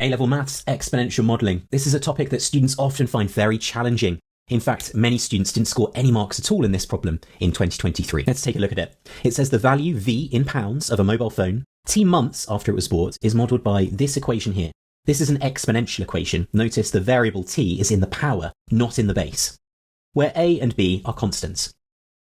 A-level maths, exponential modelling. This is a topic that students often find very challenging. In fact, many students didn't score any marks at all in this problem in 2023. Let's take a look at it. It says the value V in pounds of a mobile phone, T months after it was bought, is modelled by this equation here. This is an exponential equation. Notice the variable T is in the power, not in the base, where A and B are constants.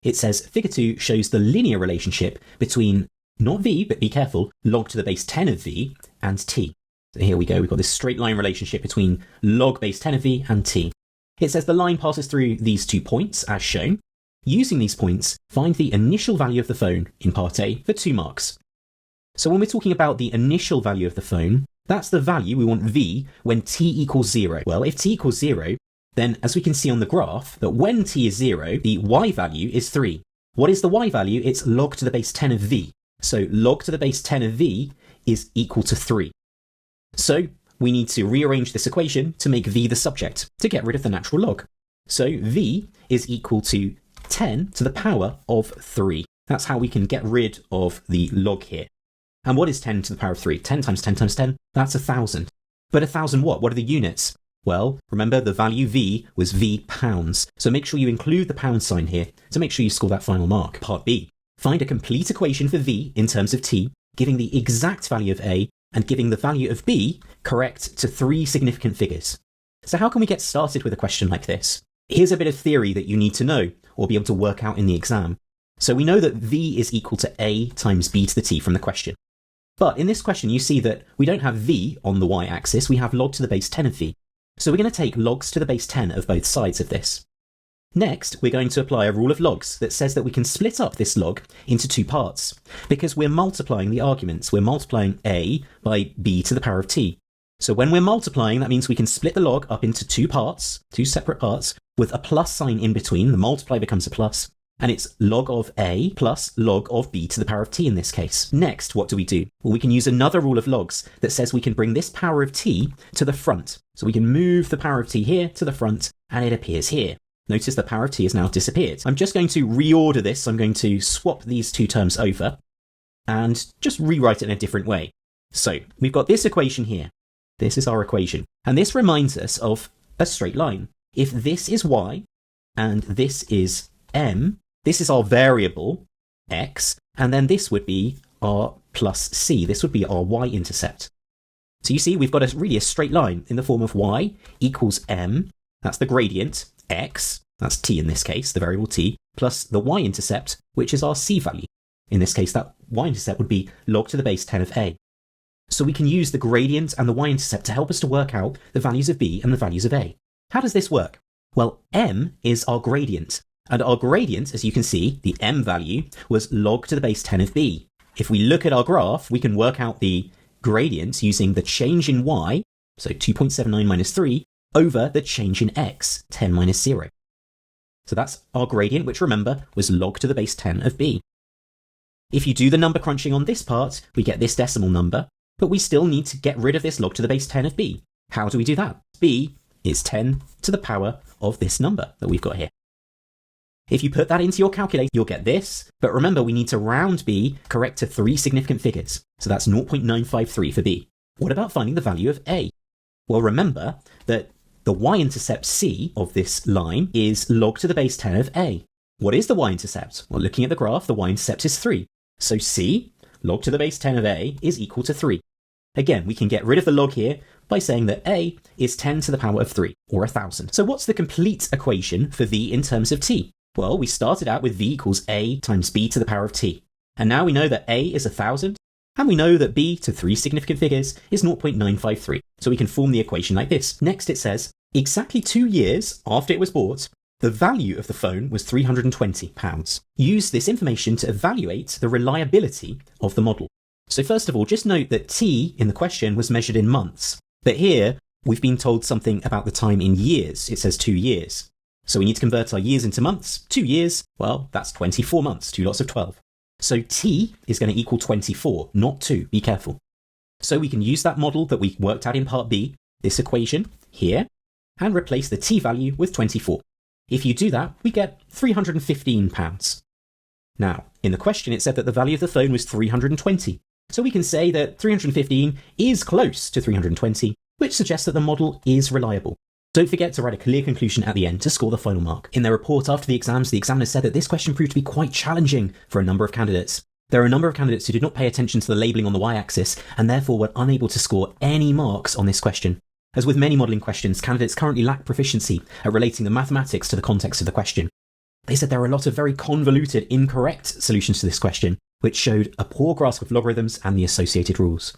It says figure 2 shows the linear relationship between, not V, but be careful, log to the base 10 of V and T. So here we go, we've got this straight line relationship between log base 10 of V and T. It says the line passes through these 2 points as shown. Using these points, find the initial value of the phone in part A for 2 marks. So when we're talking about the initial value of the phone, that's the value we want V when T equals 0. Well, if T equals 0, then as we can see on the graph, that when T is 0, the Y value is 3. What is the Y value? It's log to the base 10 of V. So log to the base 10 of V is equal to 3. So we need to rearrange this equation to make V the subject, to get rid of the natural log. So V is equal to 10 to the power of 3. That's how we can get rid of the log here. And what is 10 to the power of 3? 10 times 10 times 10, that's 1,000. But 1,000 what? What are the units? Well, remember the value V was V pounds. So make sure you include the pound sign here to make sure you score that final mark. Part B. Find a complete equation for V in terms of T, giving the exact value of A and giving the value of B correct to 3 significant figures. So how can we get started with a question like this? Here's a bit of theory that you need to know or be able to work out in the exam. So we know that V is equal to A times B to the T from the question. But in this question, you see that we don't have V on the y-axis, we have log to the base 10 of V. So we're going to take logs to the base 10 of both sides of this. Next, we're going to apply a rule of logs that says that we can split up this log into 2 parts, because we're multiplying the arguments. We're multiplying A by B to the power of T. So when we're multiplying, that means we can split the log up into 2 parts, 2 separate parts, with a plus sign in between. The multiply becomes a plus, and it's log of A plus log of B to the power of T in this case. Next, what do? Well, we can use another rule of logs that says we can bring this power of T to the front. So we can move the power of T here to the front, and it appears here. Notice the power of T has now disappeared. I'm just going to reorder this. I'm going to swap these 2 terms over and just rewrite it in a different way. So we've got this equation here. This is our equation. And this reminds us of a straight line. If this is y and this is m, this is our variable x, and then this would be our plus c. This would be our y-intercept. So you see, we've got really a straight line in the form of y equals m, that's the gradient, x, that's t in this case, the variable t, plus the y-intercept, which is our c value. In this case, that y-intercept would be log to the base 10 of a. So we can use the gradient and the y-intercept to help us to work out the values of b and the values of a. How does this work? Well, m is our gradient, and our gradient, as you can see, the m value, was log to the base 10 of b. If we look at our graph, we can work out the gradient using the change in y, so 2.79 minus 3, over the change in x, 10 minus 0. So that's our gradient, which remember was log to the base 10 of b. If you do the number crunching on this part, we get this decimal number, but we still need to get rid of this log to the base 10 of b. How do we do that? B is 10 to the power of this number that we've got here. If you put that into your calculator, you'll get this, but remember we need to round b correct to 3 significant figures, so that's 0.953 for b. What about finding the value of a? Well, remember that the y-intercept c of this line is log to the base 10 of a. What is the y-intercept? Well, looking at the graph, the y-intercept is 3. So c, log to the base 10 of a, is equal to 3. Again, we can get rid of the log here by saying that a is 10 to the power of 3, or 1,000. So what's the complete equation for v in terms of t? Well, we started out with v equals a times b to the power of t. And now we know that a is 1,000, and we know that b to 3 significant figures is 0.953. So we can form the equation like this. Next it says, exactly 2 years after it was bought, the value of the phone was £320. Use this information to evaluate the reliability of the model. So first of all, just note that t in the question was measured in months. But here, we've been told something about the time in years. It says 2 years. So we need to convert our years into months. 2 years, well, that's 24 months, 2 lots of 12. So t is going to equal 24, not 2. Be careful. So we can use that model that we worked out in part B, this equation here, and replace the t value with 24. If you do that, we get £315. Now, in the question it said that the value of the phone was 320. So we can say that 315 is close to 320, which suggests that the model is reliable. Don't forget to write a clear conclusion at the end to score the final mark. In their report after the exams, the examiner said that this question proved to be quite challenging for a number of candidates. There are a number of candidates who did not pay attention to the labelling on the y-axis and therefore were unable to score any marks on this question. As with many modelling questions, candidates currently lack proficiency at relating the mathematics to the context of the question. They said there are a lot of very convoluted, incorrect solutions to this question, which showed a poor grasp of logarithms and the associated rules.